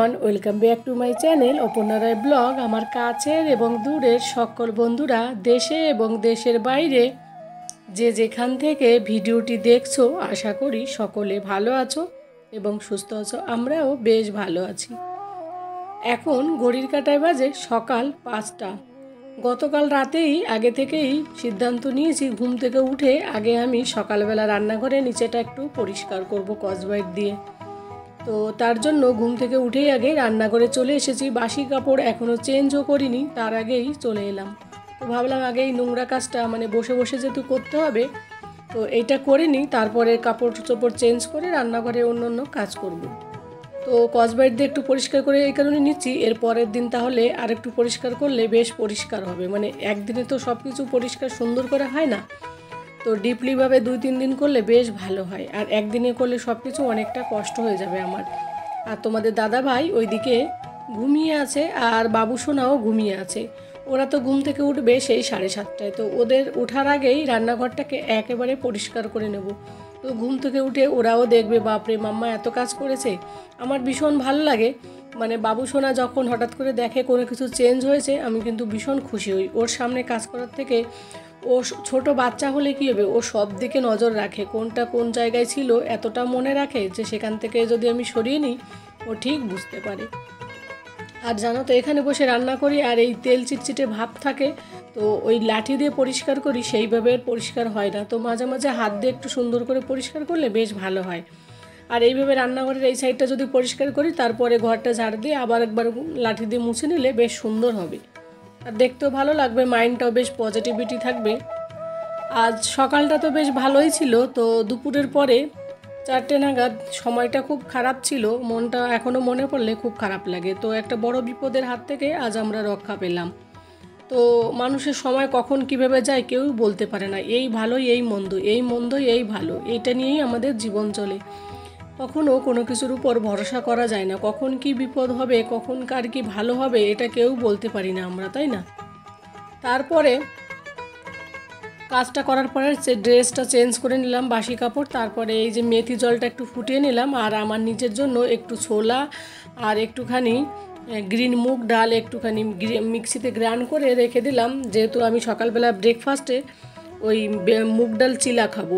Everyone, welcome back to my channel Aparna Roy vlog. আমার কাছের এবং দূরের সকল বন্ধুরা, দেশে এবং দেশের বাইরে যে যেখান থেকে ভিডিওটি দেখছো, আশা করি সকলে ভালো আছো এবং সুস্থ আছো। আমরাও বেশ ভালো আছি। এখন ঘড়ির কাঁটায় বাজে সকাল 5টা। গতকাল রাতেই আগে থেকেই সিদ্ধান্ত নিয়েছি, ঘুম থেকে উঠে আগে আমি সকালবেলা রান্নাঘরে নিচেটা একটু পরিষ্কার করব স্কচব্রাইট দিয়ে। তো তার জন্য ঘুম থেকে উঠেই আগে রান্নাঘরে চলে এসেছি। বাসি কাপড় এখনও চেঞ্জও করিনি, তার আগেই চলে এলাম। তো ভাবলাম আগে এই নোংরা কাজটা বসে বসে যেহেতু করতে হবে, তো এইটা করে নিই, তারপরে কাপড় চোপড় চেঞ্জ করে রান্নাঘরে অন্য কাজ করব। তো স্কচব্রাইট দিয়ে একটু পরিষ্কার করে এই কারণে নিচ্ছি, এর পরের দিন তাহলে আর একটু পরিষ্কার করলে বেশ পরিষ্কার হবে। একদিনে তো সব কিছু পরিষ্কার সুন্দর করে হয় না, তো ডিপলিভাবে 2-3 দিন করলে বেশ ভালো হয়। আর একদিনে করলে সব কিছু অনেকটা কষ্ট হয়ে যাবে আমার। আর তোমাদের দাদা ভাই ওইদিকে ঘুমিয়ে আছে, আর বাবু সোনাও ঘুমিয়ে আছে। ওরা তো ঘুম থেকে উঠবে সেই 7:30টায়। তো ওদের ওঠার আগেই রান্নাঘরটাকে একেবারে পরিষ্কার করে নেব। তো ঘুম থেকে উঠে ওরাও দেখবে, বাপরে মাম্মা এত কাজ করেছে। আমার ভীষণ ভালো লাগে, বাবু সোনা যখন হঠাৎ করে দেখে কোনো কিছু চেঞ্জ হয়েছে, আমি কিন্তু ভীষণ খুশি হই। ওর সামনে কাজ করার থেকে ও ছোট বাচ্চা হলে কী হবে, ও সব দিকে নজর রাখে, কোনটা কোন জায়গায় ছিল এতটা মনে রাখে যে সেখান থেকে যদি আমি সরিয়ে নিই ও ঠিক বুঝতে পারে। আর জানো তো, এখানে বসে রান্না করি আর এই তেল চিটচিটে ভাব থাকে, তো ওই লাঠি দিয়ে পরিষ্কার করি সেইভাবে পরিষ্কার হয় না। তো মাঝে মাঝে হাত দিয়ে একটু সুন্দর করে পরিষ্কার করলে বেশ ভালো হয়। আর এইভাবে রান্নাঘরের এই সাইডটা যদি পরিষ্কার করি, তারপরে ঘরটা ঝাড় দিয়ে আবার একবার লাঠি দিয়ে মুছে নিলে বেশ সুন্দর হবে, আর দেখতেও ভালো লাগবে, মাইন্ডটাও বেশ পজিটিভিটি থাকবে। আজ সকালটা তো বেশ ভালোই ছিল, তো দুপুরের পরে 4টে নাগাদ সময়টা খুব খারাপ ছিল। মনটা এখনও মনে পড়লে খুব খারাপ লাগে। তো একটা বড় বিপদের হাত থেকে আজ আমরা রক্ষা পেলাম। তো মানুষের সময় কখন কিভাবে যায় কেউই বলতে পারে না। এই ভালোই এই মন্দ, এই মন্দই এই ভালো, এইটা নিয়েই আমাদের জীবন চলে। কখনও কোনো কিছুর উপর ভরসা করা যায় না, কখন কি বিপদ হবে, কখন কার কি ভালো হবে, এটা কেউ বলতে পারি না আমরা, তাই না? তারপরে কাজটা করার পরে ড্রেসটা চেঞ্জ করে নিলাম, বাসি কাপড়। তারপরে এই যে মেথি জলটা একটু ফুটিয়ে নিলাম, আর আমার নিজের জন্য একটু ছোলা আর একটুখানি গ্রিন মুগ ডাল একটুখানি মিক্সিতে গ্রাইন্ড করে রেখে দিলাম, যেহেতু আমি সকালবেলা ব্রেকফাস্টে ওই মুগ ডাল চিলা খাবো।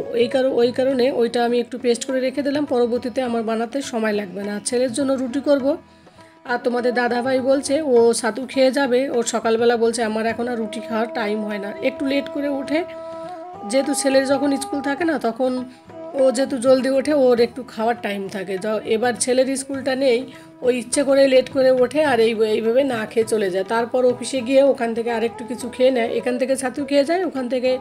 ওই কারণে ওইটা আমি একটু পেস্ট করে রেখে দিলাম, পরবর্তীতে আমার বানাতে সময় লাগবে না। ছেলের জন্য রুটি করব। আর তোমাদের দাদাভাই বলছে ও ছাতু খেয়ে যাবে, ওর সকালবেলা বলছে আমার এখন আর রুটি খাওয়ার টাইম হয় না। একটু লেট করে উঠে, যেহেতু ছেলের যখন স্কুল থাকে না, তখন ও যেহেতু জলদি ওঠে, ওর একটু খাওয়ার টাইম থাকে। এবার ছেলের স্কুলটা নেই, ও ইচ্ছে করে লেট করে ওঠে আর এইভাবে না খেয়ে চলে যায়। তারপর অফিসে গিয়ে ওখান থেকে আরেকটু কিছু খেয়ে নেয়, এখান থেকে ছাতু খেয়ে যায়, ওখান থেকে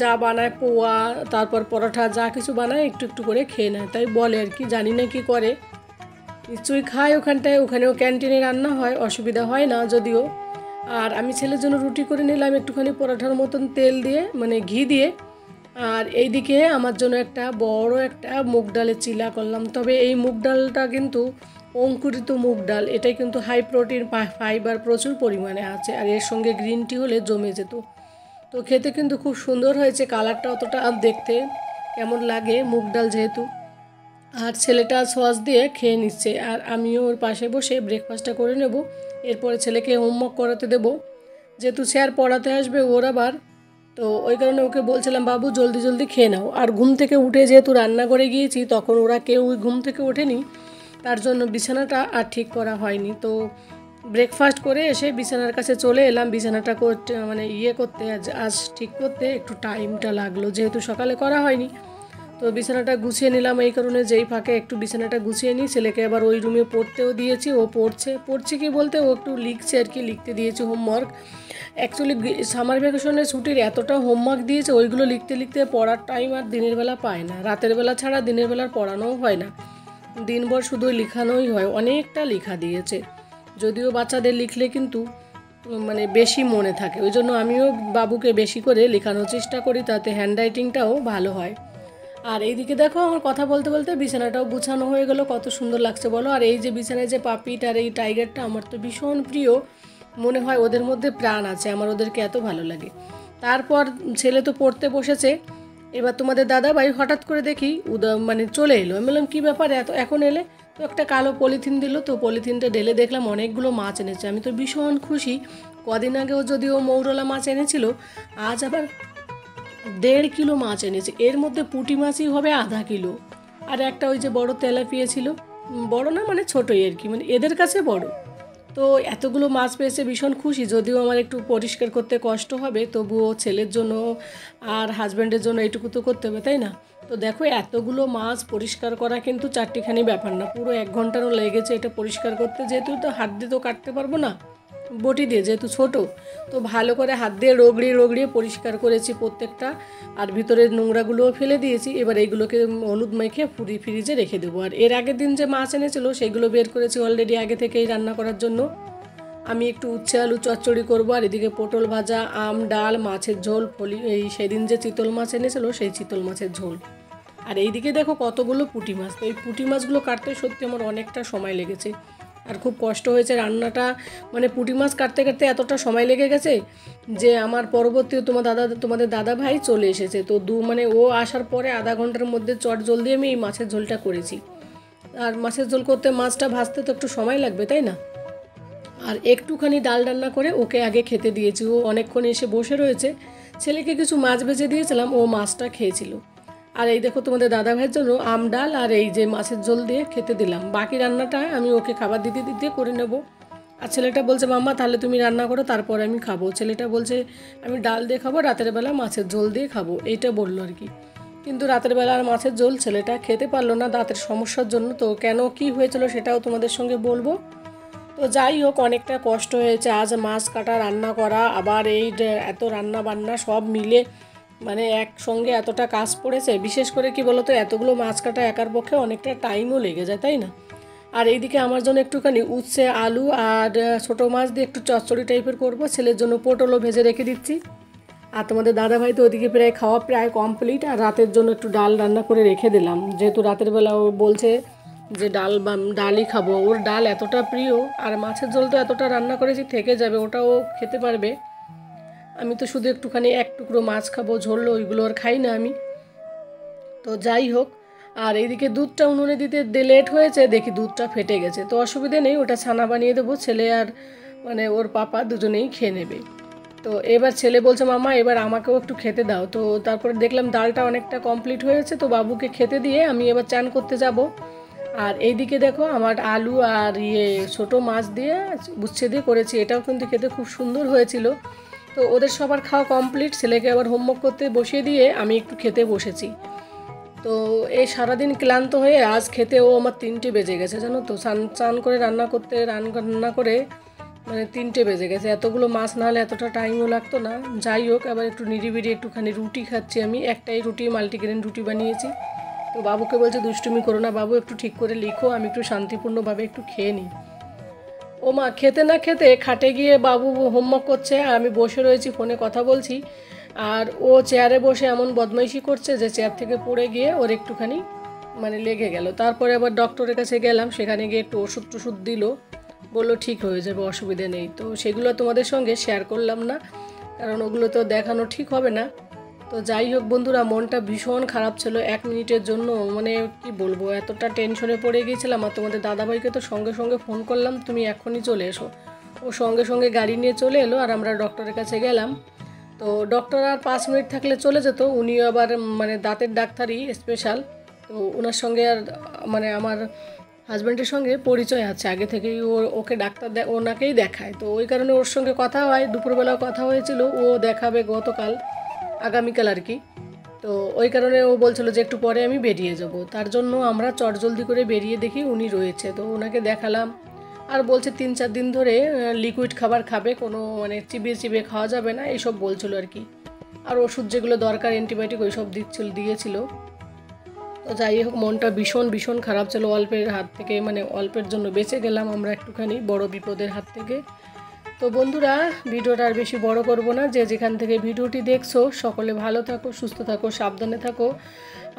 যা বানায় পোয়া তারপর পরোটা যা কিছু বানায় একটু একটু করে খেয়ে নেয়। তাই বলে আর কি, জানি না কি করে, নিশ্চয়ই খায় ওখানটায়। ওখানেও ক্যান্টিনে রান্না হয়, অসুবিধা হয় না যদিও। আর আমি ছেলের জন্য রুটি করে নিলাম একটুখানি পরোটার মতন তেল দিয়ে, ঘি দিয়ে। আর এইদিকে আমার জন্য একটা বড় একটা মুগ ডালের চিলা করলাম। তবে এই মুগ ডালটা কিন্তু অঙ্কুরিত মুগ ডাল, এটাই কিন্তু হাই প্রোটিন, ফাইবার প্রচুর পরিমাণে আছে। আর এর সঙ্গে গ্রিন টি হলে জমে যেত। তো খেতে কিন্তু খুব সুন্দর হয়েছে, কালারটা অতটা দেখতে কেমন লাগে মুগ ডাল যেহেতু। আর ছেলেটা সস দিয়ে খেয়ে নিচ্ছে, আর আমিও ওর পাশে বসে ব্রেকফাস্টটা করে নেব। এরপরে ছেলেকে হোমওয়ার্ক করাতে দেবো, যেহেতু স্যার পড়াতে আসবে ওর আবার। তো ওই কারণে ওকে বলছিলাম, বাবু জলদি জলদি খেয়ে নাও। আর ঘুম থেকে উঠে যেহেতু রান্না করে গিয়েছি, তখন ওরা কেউ ঘুম থেকে ওঠেনি, তার জন্য বিছানাটা আর ঠিক করা হয়নি। তো ব্রেকফাস্ট করে এসে বিছানার কাছে চলে এলাম। বিছানাটা করতে করতে আজ ঠিক করতে একটু টাইমটা লাগলো, যেহেতু সকালে করা হয়নি। তো বিছানাটা গুছিয়ে নিলাম এই কারণে, যেই ফাঁকে একটু বিছানাটা গুছিয়ে নিই। ছেলেকে আবার ওই রুমে পড়তেও দিয়েছি, ও পড়ছে কি বলতে ও একটু লিখছে আর কি, লিখতে দিয়েছি হোমওয়ার্ক। অ্যাকচুয়ালি সামার ভ্যাকেশনের ছুটির এতটা হোমওয়ার্ক দিয়েছে, ওইগুলো লিখতে লিখতে পড়ার টাইম আর দিনের বেলা পায় না। রাতের বেলা ছাড়া দিনের বেলার পড়ানোও হয় না, দিনভর শুধু লেখানোই হয়। অনেকটা লেখা দিয়েছে, যদিও বাচ্চাদের লিখলে কিন্তু বেশি মনে থাকে। ওই জন্য আমিও বাবুকে বেশি করে লেখানোর চেষ্টা করি, তাতে হ্যান্ডরাইটিংটাও ভালো হয়। আর এইদিকে দেখো, আমার কথা বলতে বলতে বিছানাটাও গুছানো হয়ে গেল, কত সুন্দর লাগছে বলো। আর এই যে বিছানায় যে পাপিট আর এই টাইগারটা আমার তো ভীষণ প্রিয়, মনে হয় ওদের মধ্যে প্রাণ আছে, আমার ওদেরকে এত ভালো লাগে। তারপর ছেলে তো পড়তে বসেছে। এবার তোমাদের দাদাভাই হঠাৎ করে দেখি চলে এলো। আমি বললাম কী ব্যাপার, এখন এলে? তো একটা কালো পলিথিন দিল, তো পলিথিনটা ঢেলে দেখলাম অনেকগুলো মাছ এনেছে। আমি তো ভীষণ খুশি। কদিন আগেও যদিও মৌরলা মাছ এনেছিল, আজ আবার 1.5 কিলো মাছ এনেছে। এর মধ্যে পুঁটি মাছই হবে আধা কিলো, আর একটা ওই যে বড় তেলাপিয়া ছিল, বড় না মানে ছোটোই আর কি, মানে এদের কাছে বড়। তো এতগুলো মাছ পেয়েছে, ভীষণ খুশি। যদিও আমার একটু পরিষ্কার করতে কষ্ট হবে, তবুও ছেলের জন্য আর হাজব্যান্ডের জন্য এইটুকু তো করতে হবে, তাই না? তো দেখো এতগুলো মাছ পরিষ্কার করা কিন্তু চারটিখানি ব্যাপার না, পুরো 1 ঘন্টারও লেগেছে এটা পরিষ্কার করতে। যেহেতু তো হাত দিয়ে তো কাটতে পারবো না, বটি দিয়ে, যেহেতু ছোট, তো ভালো করে হাত দিয়ে রগড়িয়ে পরিষ্কার করেছি প্রত্যেকটা। আর ভিতরের নোংরাগুলোও ফেলে দিয়েছি। এবার এইগুলোকে হলুদ মেখে ফ্রিজে রেখে দেবো। আর এর আগের দিন যে মাছ এনেছিল সেগুলো বের করেছি অলরেডি আগে থেকেই রান্না করার জন্য। আমি একটু উচ্ছে আলু চচ্চড়ি করবো, আর এদিকে পটল ভাজা, আম, ডাল, মাছের ঝোল, এই সেদিন যে চিতল মাছ এনেছিল সেই চিতল মাছের ঝোল। আর এইদিকে দেখো কতগুলো পুঁটি মাছ। তো এই পুঁটি মাছগুলো কাটতে সত্যি আমার অনেকটা সময় লেগেছে, আর খুব কষ্ট হয়েছে রান্নাটা। মানে পুঁটি মাছ কাটতে কাটতে এতটা সময় লেগে গেছে যে আমার পরবর্তী তোমাদের দাদা ভাই চলে এসেছে। তো মানে ও আসার পরে আধা ঘন্টার মধ্যে চট জলদি আমি এই মাছের ঝোলটা করেছি। আর মাছের ঝোল করতে মাছটা ভাজতে তো একটু সময় লাগবে, তাই না? আর একটুখানি ডাল রান্না করে ওকে আগে খেতে দিয়েছি। ও অনেকক্ষণ এসে বসে রয়েছে। ছেলেকে কিছু মাছ ভেজে দিয়েছিলাম, ও মাছটা খেয়েছিল। আর এই দেখো তোমাদের দাদা ভাইয়ের জন্য আম, ডাল আর এই যে মাছের ঝোল দিয়ে খেতে দিলাম। বাকি রান্নাটা আমি ওকে খাবার দিতে দিতে করে নেব। আর ছেলেটা বলছে মাম্মা তাহলে তুমি রান্না করো, তারপরে আমি খাবো। ছেলেটা বলছে আমি ডাল দিয়ে খাবো, রাতের বেলা মাছের ঝোল দিয়ে খাবো, এইটা বললো আর কি। কিন্তু রাতের বেলা আর মাছের ঝোল ছেলেটা খেতে পারলো না দাঁতের সমস্যার জন্য। তো কেন কি হয়েছিল সেটাও তোমাদের সঙ্গে বলবো। তো যাই হোক, অনেকটা কষ্ট হয়েছে আজ মাছ কাটা, রান্না করা, আবার এই এত রান্না বান্না সব মিলে মানে একসঙ্গে এতটা কাজ পড়েছে। বিশেষ করে কি বলতো, এতগুলো মাছ কাটা একার পক্ষে অনেকটা টাইমও লেগে যায়, তাই না? আর এইদিকে আমার জন্য একটুখানি উচ্ছে আলু আর ছোটো মাছ দিয়ে একটু চচ্চড়ি টাইপের করব। ছেলের জন্য পটলও ভেজে রেখে দিচ্ছি। আর তোমাদের দাদাভাই তো ওদিকে খাওয়া প্রায় কমপ্লিট। আর রাতের জন্য একটু ডাল রান্না করে রেখে দিলাম, যেহেতু রাতের বেলা ও বলছে যে ডালই খাবো। ওর ডাল এতটা প্রিয়, আর মাছের ঝোল তো এতটা রান্না করেছি থেকে যাবে, ওটাও খেতে পারবে। আমি তো শুধু একটুখানি এক টুকরো মাছ খাবো, ঝোল ওইগুলো আর খাই না আমি। তো যাই হোক, আর এইদিকে দুধটা উনুনে দিতে লেট হয়েছে, দেখি দুধটা ফেটে গেছে। তো অসুবিধে নেই, ওটা ছানা বানিয়ে দেবো, ছেলে আর মানে ওর পাপা দুজনেই খেয়ে নেবে। তো এবার ছেলে বলছে মামা এবার আমাকেও একটু খেতে দাও। তো তারপরে দেখলাম ডালটা অনেকটা কমপ্লিট হয়েছে, তো বাবুকে খেতে দিয়ে আমি এবার চান করতে যাব। আর এইদিকে দেখো আমার আলু আর ছোটো মাছ দিয়ে উচ্ছে দিয়ে করেছি, এটাও কিন্তু খেতে খুব সুন্দর হয়েছিল। তো ওদের সবার খাওয়া কমপ্লিট, ছেলেকে আবার হোমওয়ার্ক করতে বসিয়ে দিয়ে আমি একটু খেতে বসেছি। তো এই সারাদিন ক্লান্ত হয়ে আজ খেতে আমার 3টে বেজে গেছে, জানো তো। চান করে রান্না করে মানে 3টে বেজে গেছে। এতগুলো মাছ না হলে এতটা টাইমও লাগতো না। যাই হোক, আবার একটু নিরিবিরি একটুখানি রুটি খাচ্ছি আমি। একটাই রুটি, মাল্টিগ্রেন রুটি বানিয়েছি। তো বাবুকে বলছে দুষ্টুমি করো না বাবু, একটু ঠিক করে লিখো, আমি একটু শান্তিপূর্ণভাবে একটু খেয়ে নিই। ও মা খেতে না খেতে খাটে গিয়ে বাবু হোমওয়ার্ক করছে, আর আমি বসে রয়েছি ফোনে কথা বলছি। আর ও চেয়ারে বসে এমন বদমাইশি করছে যে চেয়ার থেকে পড়ে গিয়ে ওর একটুখানি মানে লেগে গেল। তারপরে আবার ডক্টরের কাছে গেলাম, সেখানে গিয়ে একটু ওষুধ দিল, বললো ঠিক হয়ে যাবে, অসুবিধে নেই। তো সেগুলো তোমাদের সঙ্গে শেয়ার করলাম না, কারণ ওগুলো তো দেখানো ঠিক হবে না। তো যাই হোক বন্ধুরা, মনটা ভীষণ খারাপ ছিল 1 মিনিটের জন্য, মানে কি বলবো, এতটা টেনশনে পড়ে গিয়েছিলাম। আর তোমাদের দাদাভাইকে তো সঙ্গে সঙ্গে ফোন করলাম তুমি এখনই চলে এসো। ও সঙ্গে সঙ্গে গাড়ি নিয়ে চলে এলো, আর আমরা ডক্টরের কাছে গেলাম। তো ডক্টর আর 5 মিনিট থাকলে চলে যেত, উনিও আবার মানে দাঁতের ডাক্তারই স্পেশাল। তো ওনার সঙ্গে আর মানে আমার হাজব্যান্ডের সঙ্গে পরিচয় আছে আগে থেকেই, ওকে ওনাকেই দেখায়। তো ওই কারণে ওর সঙ্গে কথা হয়, দুপুরবেলাও কথা হয়েছিল, ও দেখাবে আগামীকাল আর কি। তো ওই কারণে ও বলছিল যে একটু পরে আমি বেরিয়ে যাব। তার জন্য আমরা চটজলদি করে বেরিয়ে দেখি উনি রয়েছে, তো ওনাকে দেখালাম। আর বলছে 3-4 দিন ধরে লিকুইড খাবার খাবে, কোনো মানে চিবিয়ে খাওয়া যাবে না, এইসব বলছিল আর কি। আর ওষুধ যেগুলো দরকার অ্যান্টিবায়োটিক ওইসব দিয়েছিল। তো যাই হোক, মনটা ভীষণ খারাপ ছিল অল্পের হাত থেকে, মানে অল্পের জন্য বেঁচে গেলাম আমরা একটুখানি বড় বিপদের হাত থেকে। তো বন্ধুরা, ভিডিওটা আর বেশি বড় করব না। যে যেখান থেকে ভিডিওটি দেখছো সকলে ভালো থাকো, সুস্থ থাকো, সাবধানে থাকো।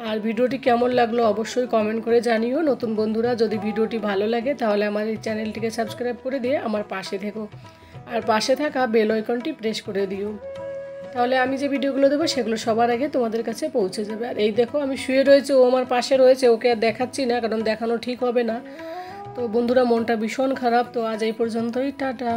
আর ভিডিওটি কেমন লাগলো অবশ্যই কমেন্ট করে জানিও। নতুন বন্ধুরা যদি ভিডিওটি ভালো লাগে তাহলে আমার এই চ্যানেলটিকে সাবস্ক্রাইব করে দিয়ে আমার পাশে থেকো, আর পাশে থাকা বেল আইকনটি প্রেস করে দিও। তাহলে আমি যে ভিডিওগুলো দেবো সেগুলো সবার আগে তোমাদের কাছে পৌঁছে যাবে। আর এই দেখো আমি শুয়ে রয়েছে, ও আমার পাশে রয়েছে, ওকে আর দেখাচ্ছি না কারণ দেখানো ঠিক হবে না। তো বন্ধুরা, মনটা ভীষণ খারাপ। তো আজ এই পর্যন্তই, টাটা।